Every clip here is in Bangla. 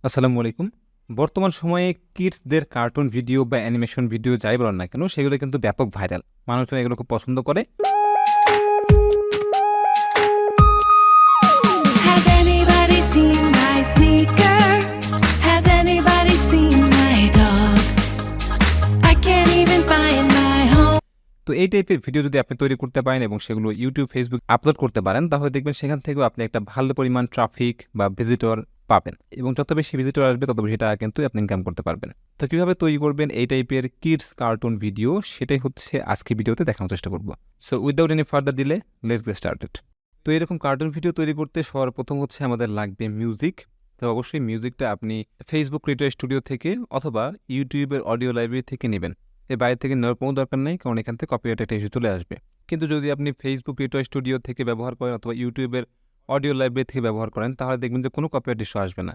আসসালামু আলাইকুম। বর্তমান সময়ে কিডসদের কার্টুন ভিডিও বা অ্যানিমেশন ভিডিও যাই বলেন না কেন, সেগুলো কিন্তু ব্যাপক ভাইরাল। মানুষজন এগুলো খুব পছন্দ করে। Has anybody seen my sneaker? Has anybody seen my dog? I can't even find my home. তো এই টাইপের ভিডিও যদি আপনি তৈরি করতে পারেন এবং সেগুলো ইউটিউব, ফেসবুক আপলোড করতে পারেন, তাহলে দেখবেন সেখান থেকেও আপনি একটা ভালো পরিমাণ ট্রাফিক বা ভিজিটর পাবেন এবং যত বেশি ভিজিটর আসবে তত বেশি টাকা কিন্তু আপনি ইনকাম করতে পারবেন। তো কীভাবে তৈরি করবেন এই টাইপের কিডস কার্টুন ভিডিও, সেটাই হচ্ছে আজকে ভিডিওতে দেখানোর চেষ্টা করব। So without any further delay, let's get started. তো এরকম কার্টুন ভিডিও তৈরি করতে সবার প্রথম হচ্ছে আমাদের লাগবে মিউজিক। তো অবশ্যই মিউজিকটা আপনি ফেসবুক ক্রিয়েটর স্টুডিও থেকে অথবা ইউটিউবের অডিও লাইব্রেরি থেকে নেবেন। এর বাইরে থেকে নেওয়ার কোনো দরকার নেই, কারণ এখান থেকে কপিরাইট একটা ইস্যু চলে আসবে। কিন্তু যদি আপনি ফেসবুক ক্রিয়েটর স্টুডিও থেকে ব্যবহার করেন অথবা ইউটিউবের অডিও লাইব্রেরি থেকে ব্যবহার করেন, তাহলে দেখবেন যে কোনো কপিরাইট ইস্যু আসবে না।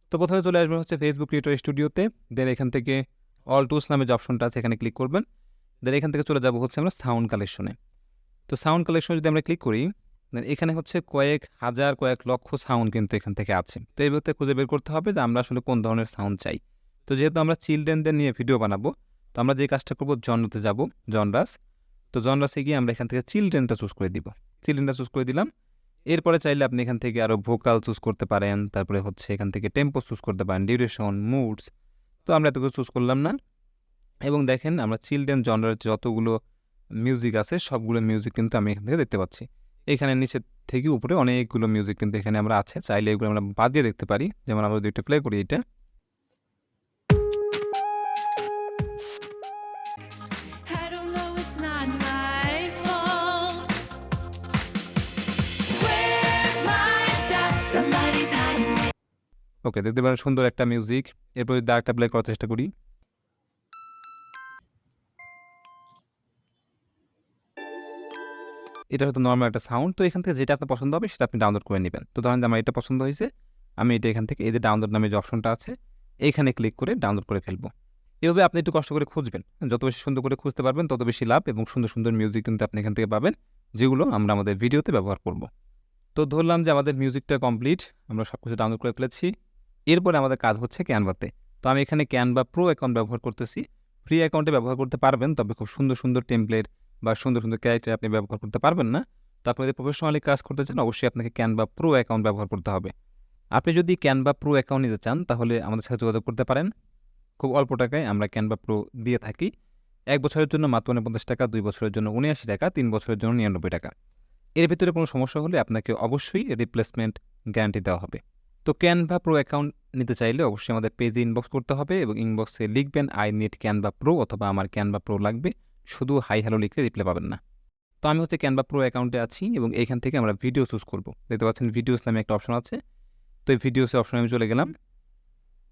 তো প্রথমে চলে আসবেন হচ্ছে ফেসবুক ক্রিয়েটর স্টুডিওতে। দেন এখান থেকে অল টুলস নামে যে অপশনটা আছে এখানে ক্লিক করবেন। দেন এখান থেকে চলে যাবো হচ্ছে আমরা সাউন্ড কালেকশনে। তো সাউন্ড কালেকশন যদি আমরা ক্লিক করি, দেন এখানে হচ্ছে কয়েক হাজার কয়েক লক্ষ সাউন্ড কিন্তু এখান থেকে আছে। তো এই বলতে খুঁজে বের করতে হবে যে আমরা আসলে কোন ধরনের সাউন্ড চাই। তো যেহেতু আমরা চিলড্রেনদের নিয়ে ভিডিও বানাবো, তো আমরা যে কাজটা করবো, জনরাতে যাব, জনরাস। তো জনরাসে গিয়ে আমরা এখান থেকে চিলড্রেনটা চুজ করে দিব। চিলড্রেনটা চুজ করে দিলাম। এরপরে চাইলে আপনি এখান থেকে আরও ভোকাল চুজ করতে পারেন, তারপরে হচ্ছে এখান থেকে টেম্পো চুজ করতে পারেন, ডিউরেশন, মুডস। তো আমরা এত কিছু চুজ করলাম না। এবং দেখেন আমরা চিলড্রেন জনরার যতগুলো মিউজিক আছে সবগুলো মিউজিক কিন্তু আমি এখান থেকে দেখতে পাচ্ছি। এখানে নিচে থেকে উপরে অনেকগুলো মিউজিক কিন্তু এখানে আমরা আছে, চাইলে এগুলো আমরা বাদ দিয়ে দেখতে পারি। যেমন আমরা দুইটা প্লে করি এটা। I don't know, it's not my fault. Where's my stuff? Somebody's hiding it. ওকে, দেখতে পারেন সুন্দর একটা মিউজিক। এরপর যদি আরেকটা প্লে করার চেষ্টা করি, এটা হয়তো নর্মাল একটা সাউন্ড। তো এখান থেকে যেটা আপনার পছন্দ হবে সেটা আপনি ডাউনলোড করে নেবেন। তো ধরেন যে আমার এটা পছন্দ হয়েছে, আমি এটা এখান থেকে এই যে ডাউনলোড নামে যে অপশনটা আছে এইখানে ক্লিক করে ডাউনলোড করে ফেলবো। এভাবে আপনি একটু কষ্ট করে খুঁজবেন। যত বেশি সুন্দর করে খুঁজতে পারবেন তত বেশি লাভ, এবং সুন্দর সুন্দর মিউজিক কিন্তু আপনি এখান থেকে পাবেন, যেগুলো আমরা আমাদের ভিডিওতে ব্যবহার করব। তো ধরলাম যে আমাদের মিউজিকটা কমপ্লিট, আমরা সব কিছু ডাউনলোড করে ফেলেছি। এরপরে আমাদের কাজ হচ্ছে ক্যানভাতে। তো আমি এখানে ক্যানভা প্রো অ্যাকাউন্ট ব্যবহার করতেছি। ফ্রি অ্যাকাউন্টে ব্যবহার করতে পারবেন, তবে খুব সুন্দর সুন্দর টেমপ্লেট বা সুন্দর সুন্দর ক্যারেক্টার আপনি ব্যবহার করতে পারবেন না। তো আপনি যদি প্রফেশনালি কাজ করতে চান, অবশ্যই আপনাকে ক্যানভা প্রো অ্যাকাউন্ট ব্যবহার করতে হবে। আপনি যদি ক্যানভা প্রো অ্যাকাউন্ট নিতে চান, তাহলে আমাদের সাথে যোগাযোগ করতে পারেন। খুব অল্প টাকায় আমরা ক্যানভা প্রো দিয়ে থাকি। 1 বছরের জন্য মাত্র 49 টাকা, 2 বছরের জন্য 79 টাকা, 3 বছরের জন্য 99 টাকা। এর ভিতরে কোনো সমস্যা হলে আপনাকে অবশ্যই রিপ্লেসমেন্ট গ্যারান্টি দেওয়া হবে। তো ক্যানভা প্রো অ্যাকাউন্ট নিতে চাইলে অবশ্যই আমাদের পেজে ইনবক্স করতে হবে এবং ইনবক্সে লিখবেন আই নিড ক্যানভা প্রো অথবা আমার ক্যানভা প্রো লাগবে। শুধু হাই হ্যালো লিখলে রিপ্লাই পাবেন না। তো আমি হচ্ছে ক্যানভা প্রো অ্যাকাউন্টে আছি এবং এইখান থেকে আমরা ভিডিও চুজ করব। দেখতে পাচ্ছেন ভিডিওস নামে একটা অপশন আছে। তো এই ভিডিওসের অপশনে আমি চলে গেলাম।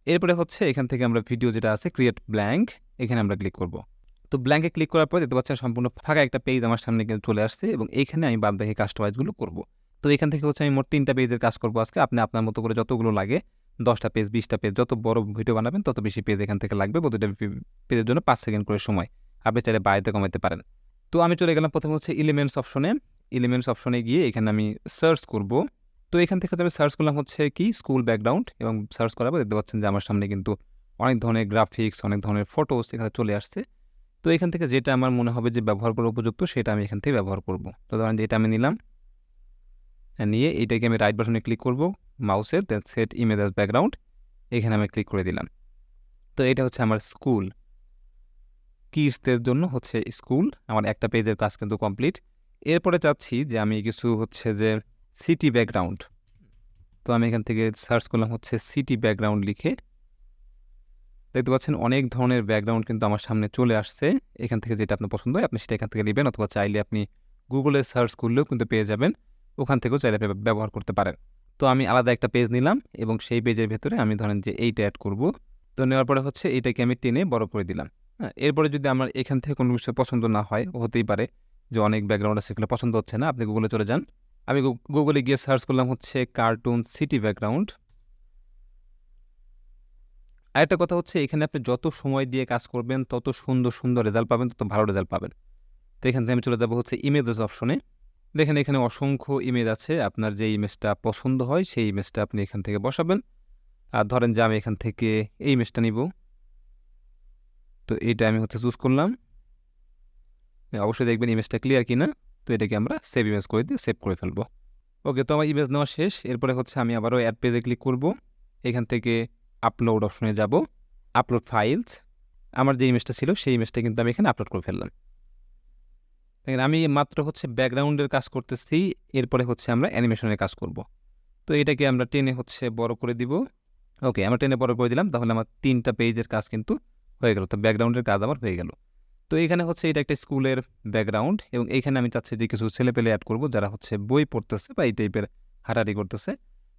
এরপরে হচ্ছে এখান থেকে আমরা ভিডিও যেটা আছে ক্রিয়েট ব্ল্যাঙ্ক, এখানে আমরা ক্লিক করব। তো ব্ল্যাঙ্কে ক্লিক করার পর দেখতে পাচ্ছেন সম্পূর্ণ ফাঁকা একটা পেজ আমার সামনে কিন্তু চলে আসছে এবং এইখানে আমি বাদ বাকি কাস্টমাইজগুলো করব। তো এখান থেকে হচ্ছে আমি মোট 3টা পেজের কাজ করবো আজকে। আপনি আপনার মতো করে যতগুলো লাগে, 10টা পেজ, 20টা পেজ, যত বড় ভিডিও বানাবেন তত বেশি পেজ এখান থেকে লাগবে। প্রতিটা পেজের জন্য 5 সেকেন্ড করে সময়। আপনি চাইলে বাড়িতে কমাতে পারেন। তো আমি চলে গেলাম প্রথমে হচ্ছে এলিমেন্টস অপশনে। এলিমেন্টস অপশনে গিয়ে এখানে আমি সার্চ করব। তো এখান থেকে আমি সার্চ করলাম হচ্ছে কি স্কুল ব্যাকগ্রাউন্ড, এবং সার্চ করার পর দেখতে পাচ্ছেন যে আমার সামনে কিন্তু অনেক ধরনের গ্রাফিক্স, অনেক ধরনের ফটোস এখানে চলে আসছে। তো এখান থেকে যেটা আমার মনে হবে যে ব্যবহার করার উপযুক্ত, সেটা আমি এখান থেকে ব্যবহার করব। তো ধরেন যে এটা আমি নিলাম, নিয়ে এইটাকে আমি রাইট বাটনে ক্লিক করব মাউসের, দেন সেট ইমেজ অ্যাজ ব্যাকগ্রাউন্ড, এখানে আমি ক্লিক করে দিলাম। তো এটা হচ্ছে আমার স্কুল, কিডসদের জন্য হচ্ছে স্কুল। আমার একটা পেজের কাজ কিন্তু কমপ্লিট। এরপরে চাচ্ছি যে আমি কিছু হচ্ছে যে সিটি ব্যাকগ্রাউন্ড। তো আমি এখান থেকে সার্চ করলাম হচ্ছে সিটি ব্যাকগ্রাউন্ড লিখে। দেখতে পাচ্ছেন অনেক ধরনের ব্যাকগ্রাউন্ড কিন্তু আমার সামনে চলে আসছে। এখান থেকে যেটা আপনার পছন্দ হয় আপনি সেটা এখান থেকে নেবেন, অথবা চাইলে আপনি গুগলে সার্চ করলেও কিন্তু পেয়ে যাবেন। ওখান থেকেও চাইলে ব্যবহার করতে পারেন। তো আমি আলাদা একটা পেজ নিলাম এবং সেই পেজের ভেতরে আমি ধরেন যে এইটা অ্যাড করব। তো নেওয়ার পরে হচ্ছে এইটাকে আমি টেনে বড় করে দিলাম। হ্যাঁ, এরপরে যদি আমার এখান থেকে কোনো কিছু পছন্দ না হয়, হতেই পারে যে অনেক ব্যাকগ্রাউন্ড আছে সেগুলো পছন্দ হচ্ছে না, আপনি গুগলে চলে যান। আমি গুগলে গিয়ে সার্চ করলাম হচ্ছে কার্টুন সিটি ব্যাকগ্রাউন্ড। আরেকটা কথা হচ্ছে, এখানে আপনি যত সময় দিয়ে কাজ করবেন তত সুন্দর সুন্দর রেজাল্ট পাবেন, তত ভালো রেজাল্ট পাবেন। তো এখান থেকে আমি চলে যাবো হচ্ছে ইমেজেস অপশনে। দেখেন এখানে অসংখ্য ইমেজ আছে। আপনার যে ইমেজটা পছন্দ হয় সেই ইমেজটা আপনি এখান থেকে বসাবেন। আর ধরেন যে আমি এখান থেকে এই ইমেজটা নিব, তো এইটা আমি হচ্ছে চুজ করলাম। অবশ্যই দেখবেন ইমেজটা ক্লিয়ার কিনা। তো এটাকে আমরা সেভ ইমেজ করে দিয়ে সেভ করে ফেলবো। ওকে, তো আমার ইমেজ নেওয়া শেষ। এরপরে হচ্ছে আমি আবারও অ্যাড পেজে ক্লিক করব। এখান থেকে আপলোড অপশনে যাব, আপলোড ফাইলস। আমার যে ইমেজটা ছিল সেই ইমেজটা কিন্তু আমি এখানে আপলোড করে ফেললাম। দেখেন আমি মাত্র হচ্ছে ব্যাকগ্রাউন্ডের কাজ করতেছি, এরপরে হচ্ছে আমরা অ্যানিমেশনের কাজ করব। তো এটাকে আমরা টেনে হচ্ছে বড় করে দিব। ওকে, আমরা টেনে বড় করে দিলাম, তাহলে আমার 3টা পেজের কাজ কিন্তু হয়ে গেল। তো ব্যাকগ্রাউন্ডের কাজ আমার হয়ে গেল। তো এখানে হচ্ছে এটা একটা স্কুলের ব্যাকগ্রাউন্ড, এবং এইখানে আমি চাচ্ছি যে কিছু ছেলেপেলে অ্যাড করব যারা হচ্ছে বই পড়তেছে বা এই টাইপের হাঁটাহাঁটি করতেছে।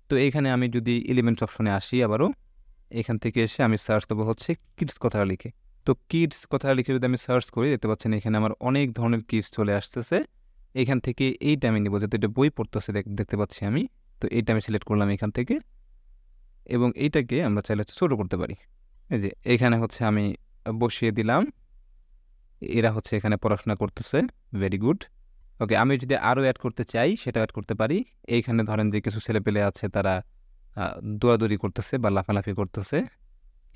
তো এইখানে আমি যদি এলিমেন্টস অপশনে আসি আবারও, এখান থেকে এসে আমি সার্চ করবো হচ্ছে কিডস কথাটা লিখে। তো কিডস কথাটা লিখে যদি আমি সার্চ করি, দেখতে পাচ্ছেন এখানে আমার অনেক ধরনের কিডস চলে আসতেছে। এখান থেকে এইটা আমি নিব, যেহেতু এটা বই পড়তেছে দেখতে পাচ্ছি আমি। তো এইটা আমি সিলেক্ট করলাম এখান থেকে, এবং এইটাকে আমরা চাইলে হচ্ছে ছোটো করতে পারি। এই যে এখানে হচ্ছে আমি বসিয়ে দিলাম, এরা হচ্ছে এখানে পড়াশোনা করতেছে, ভেরি গুড। ওকে, আমি যদি আরও অ্যাড করতে চাই সেটা অ্যাড করতে পারি। এইখানে ধরেন যে কিছু ছেলেপেলে আছে তারা দৌড়াদৌড়ি করতেছে বা লাফালাফি করতেছে,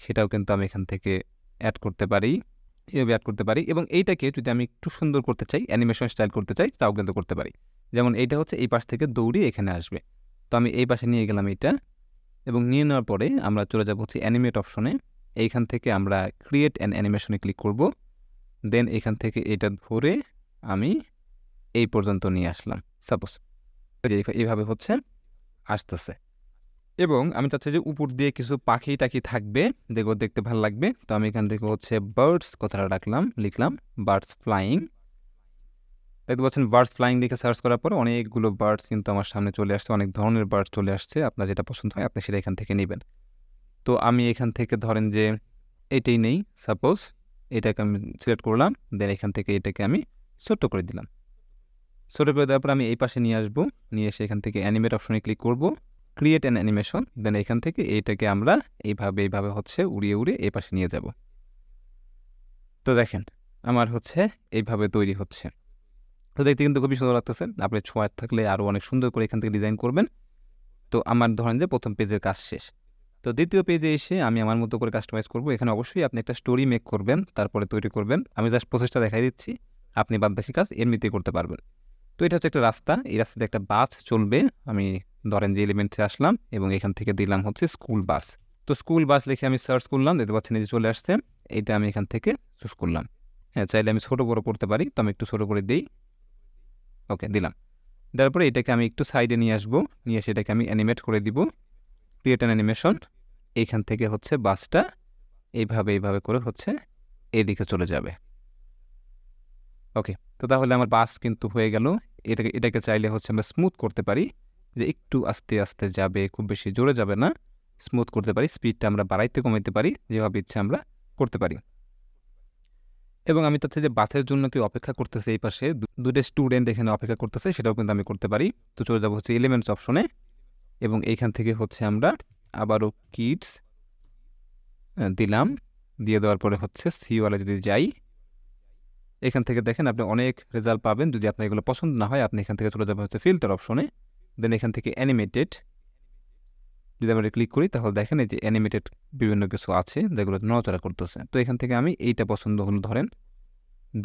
সেটাও কিন্তু আমি এখান থেকে অ্যাড করতে পারি, এভাবে অ্যাড করতে পারি। এবং এইটাকে যদি আমি একটু সুন্দর করতে চাই, অ্যানিমেশন স্টাইল করতে চাই, তাও কিন্তু করতে পারি। যেমন এইটা হচ্ছে এই পাশ থেকে দৌড়িয়ে এখানে আসবে, তো আমি এই পাশে নিয়ে গেলাম এইটা, এবং নিয়ে নেওয়ার পরে আমরা চলে যাব হচ্ছে অ্যানিমেট অপশনে। এইখান থেকে আমরা ক্রিয়েট অ্যান অ্যানিমেশনে ক্লিক করব। দেন এখান থেকে এটা ধরে আমি এই পর্যন্ত নিয়ে আসলাম, সাপোজ এইভাবে হচ্ছে আসতেছে। এবং আমি চাচ্ছি যে উপর দিয়ে কিছু পাখি টাকি থাকবে, যেগুলো দেখতে ভালো লাগবে। তো আমি এখান থেকে হচ্ছে বার্ডস কথাটা লিখলাম বার্ডস ফ্লাইং। দেখতে পাচ্ছেন বার্ডস ফ্লাইং লিখে সার্চ করার পরে অনেকগুলো বার্ডস কিন্তু আমার সামনে চলে আসছে, অনেক ধরনের বার্ডস চলে আসছে। আপনার যেটা পছন্দ হয় আপনি সেটা এখান থেকে নেবেন। তো আমি এখান থেকে ধরেন যে এটাই নেই, সাপোজ এটাকে আমি সিলেক্ট করলাম। দেন এখান থেকে এটাকে আমি ছোট্ট করে দিলাম। ছোট করে দেওয়ার পর আমি এই পাশে নিয়ে আসবো, নিয়ে এসে এখান থেকে অ্যানিমেট অপশনে ক্লিক করব, ক্রিয়েট অ্যান অ্যানিমেশন। দেন এখান থেকে এইটাকে আমরা এইভাবে হচ্ছে উড়িয়ে এই পাশে নিয়ে যাব। তো দেখেন আমার হচ্ছে এইভাবে তৈরি হচ্ছে। তো দেখতে কিন্তু খুবই সুন্দর লাগতেছে। আপনি ছোঁয়া থাকলে আরও অনেক সুন্দর করে এখান থেকে ডিজাইন করবেন। তো আমার ধরেন যে প্রথম পেজের কাজ শেষ। তো দ্বিতীয় পেজে এসে আমি আমার মতো করে কাস্টমাইজ করব। এখানে অবশ্যই আপনি একটা স্টোরি মেক করবেন, তারপরে তৈরি করবেন। আমি জাস্ট প্রসেসটা দেখাই দিচ্ছি, আপনি বাদবাকি কাজ এমনিতেই করতে পারবেন। তো এটা হচ্ছে একটা রাস্তা, এই রাস্তাতে একটা বাস চলবে। আমি ধরেন যে এলিমেন্টসে আসলাম এবং এখান থেকে দিলাম হচ্ছে স্কুল বাস। তো স্কুল বাস লিখে আমি সার্চ করলাম, দেখতে পাচ্ছেন এই যে চলে আসছে। এইটা আমি এখান থেকে চুজ করলাম। হ্যাঁ, চাইলে আমি ছোটো বড়ো করতে পারি, তো আমি একটু ছোটো করে দিই। ওকে, দিলাম। দেওয়ার পরে এটাকে আমি একটু সাইডে নিয়ে আসবো, নিয়ে সেটাকে আমি অ্যানিমেট করে দিব, ক্রিয়েট অ্যান অ্যানিমেশন। এইখান থেকে হচ্ছে বাসটা এইভাবে করে হচ্ছে এদিকে চলে যাবে। ওকে, তো তাহলে আমার বাস কিন্তু হয়ে গেল। এটাকে চাইলে হচ্ছে আমরা স্মুথ করতে পারি, যে একটু আস্তে আস্তে যাবে, খুব বেশি জোরে যাবে না, স্মুথ করতে পারি। স্পিডটা আমরা বাড়াইতে কমাইতে পারি, যেভাবে ইচ্ছে আমরা করতে পারি। এবং আমি চাচ্ছি যে বাসের জন্য কেউ অপেক্ষা করতেছে, এই পাশে দুটো স্টুডেন্ট এখানে অপেক্ষা করতেছে, সেটাও কিন্তু আমি করতে পারি। তো চলে যাবো হচ্ছে এলিমেন্টস অপশনে, এবং এইখান থেকে হচ্ছে আমরা আবারও কিডস দিলাম। দিয়ে দেওয়ার পরে হচ্ছে সিওয়ালে যদি যাই, এখান থেকে দেখেন আপনি অনেক রেজাল্ট পাবেন। যদি আপনার এগুলো পছন্দ না হয়, আপনি এখান থেকে চলে যাবেন হচ্ছে ফিল্টার অপশনে। দেন এখান থেকে অ্যানিমেটেড যদি আমরা ক্লিক করি, তাহলে দেখেন এই যে অ্যানিমেটেড বিভিন্ন কিছু আছে যেগুলো নড়াচড়া করতেছে। তো এখান থেকে আমি এইটা পছন্দ হলো ধরেন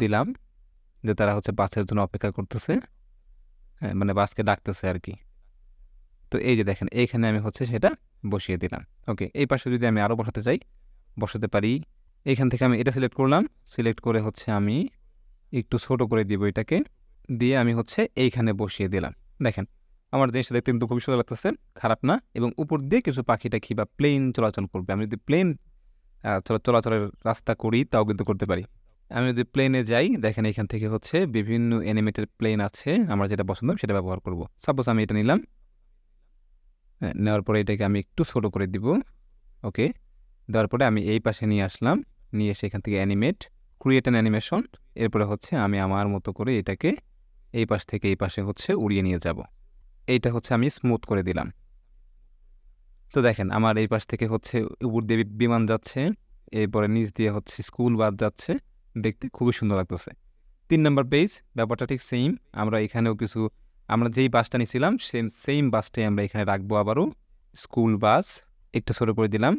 দিলাম, যে তারা হচ্ছে বাসের জন্য অপেক্ষা করতেছে, হ্যাঁ মানে বাসকে ডাকতেছে আর কি। তো এই যে দেখেন এইখানে আমি হচ্ছে সেটা বসিয়ে দিলাম। ওকে, এই পাশে যদি আমি আরও বসাতে চাই বসাতে পারি। এইখান থেকে আমি এটা সিলেক্ট করলাম, সিলেক্ট করে হচ্ছে আমি একটু ছোট করে দিব, এটাকে দিয়ে আমি হচ্ছে এইখানে বসিয়ে দিলাম। দেখেন আমার জিনিসটা দেখতে কিন্তু খুবই সুন্দর লাগতেছে, খারাপ না। এবং উপর দিয়ে কিছু পাখি টাখি বা প্লেন চলাচল করবে। আমি যদি প্লেন চলাচলের রাস্তা করি, তাও কিন্তু করতে পারি। আমি যদি প্লেনে যাই, দেখেন এখান থেকে হচ্ছে বিভিন্ন অ্যানিমেটেড প্লেন আছে, আমার যেটা পছন্দ সেটা ব্যবহার করব। সাপোজ আমি এটা নিলাম, নেওয়ার পরে এটাকে আমি একটু ছোট করে দিব। ওকে, দেওয়ার পরে আমি এই পাশে নিয়ে আসলাম, নিয়ে এসে এখান থেকে অ্যানিমেট, ক্রিয়েট অ্যান অ্যানিমেশন। এরপরে হচ্ছে আমি আমার মতো করে এটাকে এই পাশ থেকে এই পাশে হচ্ছে উড়িয়ে নিয়ে যাব। এইটা হচ্ছে আমি স্মুথ করে দিলাম। তো দেখেন আমার এই পাশ থেকে হচ্ছে উপর দিয়ে বিমান যাচ্ছে, এরপরে নিচ দিয়ে হচ্ছে স্কুল বাস যাচ্ছে, দেখতে খুবই সুন্দর লাগতেছে। 3 নম্বর পেজ ব্যাপারটা ঠিক সেম। আমরা এখানেও কিছু, আমরা যেই বাসটা নিয়েছিলাম সেম বাসটাই আমরা এখানে রাখবো আবারও, স্কুল বাস। একটু ছোটো করে দিলাম।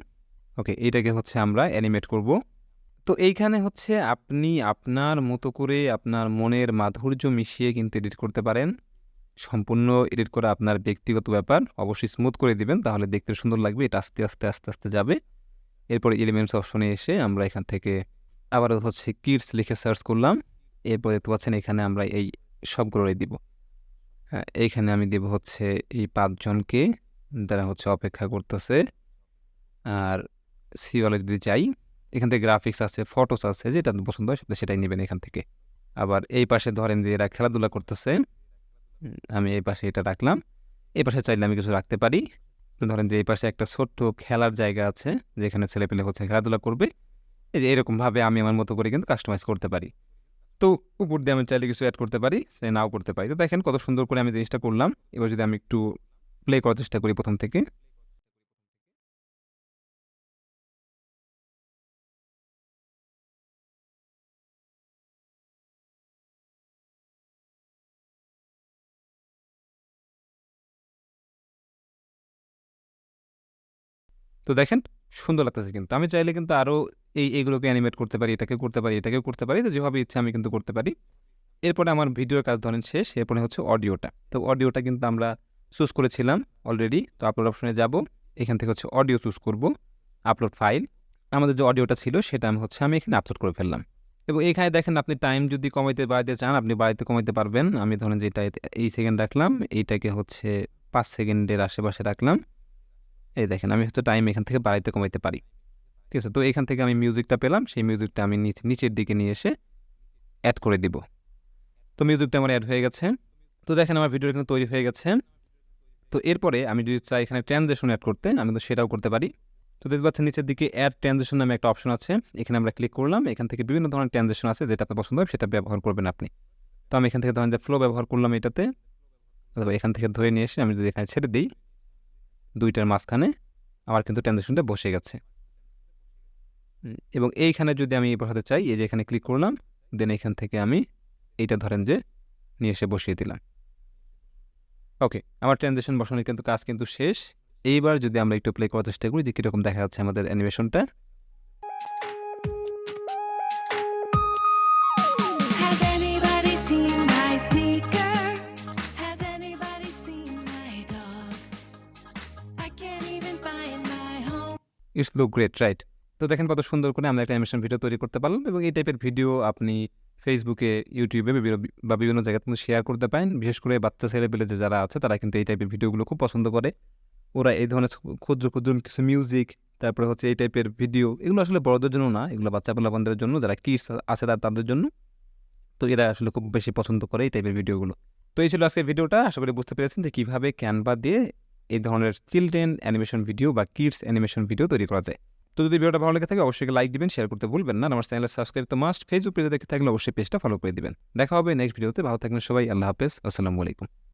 ওকে, এইটাকে হচ্ছে আমরা অ্যানিমেট করব। তো এইখানে হচ্ছে আপনি আপনার মতো করে আপনার মনের মাধুর্য মিশিয়ে কিন্তু এডিট করতে পারেন। সম্পূর্ণ এডিট করা আপনার ব্যক্তিগত ব্যাপার। অবশ্যই স্মুথ করে দিবেন, তাহলে দেখতে সুন্দর লাগবে। এটা আস্তে আস্তে আস্তে আস্তে যাবে। এরপরে এলিমেন্টস অপশনে এসে আমরা এখান থেকে আবারও হচ্ছে কিডস লিখে সার্চ করলাম। এরপর দেখতে পাচ্ছেন এখানে আমরা এই সবগুলোই দিব। হ্যাঁ, এইখানে আমি দিব হচ্ছে এই 5 জনকে যারা হচ্ছে অপেক্ষা করতেছে। আর সিওলে যদি চাই, এখান থেকে গ্রাফিক্স আছে, ফটোস আছে, যেটা পছন্দ হয় সেটাই নেবেন এখান থেকে। আবার এই পাশে ধরেন যে এরা খেলাধুলা করতেছে, আমি এই পাশে এটা রাখলাম। এই পাশে চাইলে আমি কিছু রাখতে পারি। ধরেন যে এই পাশে একটা ছোট্ট খেলার জায়গা আছে, যেখানে ছেলেপেলে হচ্ছে খেলাধুলা করবে। এই যে এরকমভাবে আমি আমার মতো করে কিন্তু কাস্টমাইজ করতে পারি। তো উপর দিয়ে আমি চাইলে কিছু অ্যাড করতে পারি, নাও করতে পারি। তো দেখেন কত সুন্দর করে আমি জিনিসটা করলাম। এবার যদি আমি একটু প্লে করার চেষ্টা করি প্রথম থেকে। তো দেখেন সুন্দর লাগতেছে কিন্তু। আমি চাইলে কিন্তু আরও এইগুলোকে অ্যানিমেট করতে পারি, এটাকেও করতে পারি, এটাকেও করতে পারি। তো যেভাবে ইচ্ছা আমি কিন্তু করতে পারি। এরপরে আমার ভিডিওর কাজ ধরেন শেষ। এরপরে হচ্ছে অডিওটা। তো অডিওটা কিন্তু আমরা চুজ করেছিলাম অলরেডি। তো আপলোড অপশনে যাব, এখান থেকে হচ্ছে অডিও চুজ করব, আপলোড ফাইল। আমাদের যে অডিওটা ছিল সেটা আমি এখানে আপলোড করে ফেললাম। এবং এখানে দেখেন আপনি টাইম যদি কমাইতে বাড়াইতে চান, আপনি বাড়াইতে কমাইতে পারবেন। আমি ধরেন যে এটা এই সেকেন্ড রাখলাম, এইটাকে হচ্ছে 5 সেকেন্ডের আশেপাশে রাখলাম। এই দেখেন আমি হচ্ছে টাইম এখান থেকে বাড়াইতে কমাইতে পারি। ঠিক আছে, তো এখান থেকে আমি মিউজিকটা পেলাম, সেই মিউজিকটা আমি নিচের দিকে নিয়ে এসে অ্যাড করে দিব। তো মিউজিকটা আমার অ্যাড হয়ে গেছে। তো দেখেন আমার ভিডিও এখানে তৈরি হয়ে গেছে। তো এরপরে আমি যদি চাই এখানে ট্রানজিশন অ্যাড করতে, আমি তো সেটাও করতে পারি। তো দেখতে পাচ্ছেন নিচের দিকে অ্যাড ট্রানজিশন নামে একটা অপশন আছে। এখানে আমরা ক্লিক করলাম। এখান থেকে বিভিন্ন ধরনের ট্রানজিশন আছে, যেটা আপনার পছন্দ হয় সেটা ব্যবহার করবেন আপনি। তো আমি এখান থেকে ধরেন যে ফ্লো ব্যবহার করলাম এটাতে, অথবা এখান থেকে ধরে নিয়ে এসে আমি যদি এখানে ছেড়ে দিই, দুইটার মাঝখানে আমার কিন্তু ট্রানজিশনটা বসে গেছে। এবং এইখানে যদি আমি বসাতে চাই, এই যে এখানে ক্লিক করলাম, দেন এখান থেকে আমি এইটা ধরেন যে নিয়ে এসে বসিয়ে দিলাম। ওকে, আমার ট্রানজিশন বসানোর কিন্তু কাজ কিন্তু শেষ। এইবার যদি আমরা একটু প্লে করার চেষ্টা করি যে কীরকম দেখা যাচ্ছে আমাদের অ্যানিমেশনটা। Has anybody seen my sneaker? Has anybody seen my dog? I can't even find my home. It's look great, right? তো দেখেন কত সুন্দর করে আমরা একটা অ্যানিমেশন ভিডিও তৈরি করতে পারলাম। এবং এই টাইপের ভিডিও আপনি ফেসবুকে, ইউটিউবে বা বিভিন্ন জায়গায় কিন্তু শেয়ার করতে পারেন। বিশেষ করে বাচ্চা ছেলেপেলে যে যারা আছে তারা কিন্তু এই টাইপের ভিডিওগুলো খুব পছন্দ করে। ওরা এই ধরনের ক্ষুদ্র ক্ষুদ্র কিছু মিউজিক, তারপরে হচ্ছে এই টাইপের ভিডিও, এগুলো আসলে বড়দের জন্য না, এগুলো বাচ্চা পোলাপানদের জন্য, যারা কিডস আছে তাদের জন্য। তো এরা আসলে খুব বেশি পছন্দ করে এই টাইপের ভিডিওগুলো। তো এই ছিল আজকের ভিডিওটা। আশা করি বুঝতে পেরেছেন যে কীভাবে ক্যানভা দিয়ে এই ধরনের চিলড্রেন অ্যানিমেশন ভিডিও বা কিডস অ্যানিমেশন ভিডিও তৈরি করা যায়। তো যদি ভিডিওটা ভালো লেগে থাকে অবশ্যই লাইক দিবেন, শেয়ার করতে ভুলবেন না। আমার চ্যানেলে সাবস্ক্রাইব তো মাস্ট। ফেসবুক পেজে দেখে থাকলে অবশ্যই পেজটা ফলো করে দিবেন। দেখা হবে নেক্সট ভিডিওতে। ভালো থাকবেন সবাই। আল্লাহ হাফেজ। আসসালামু আলাইকুম।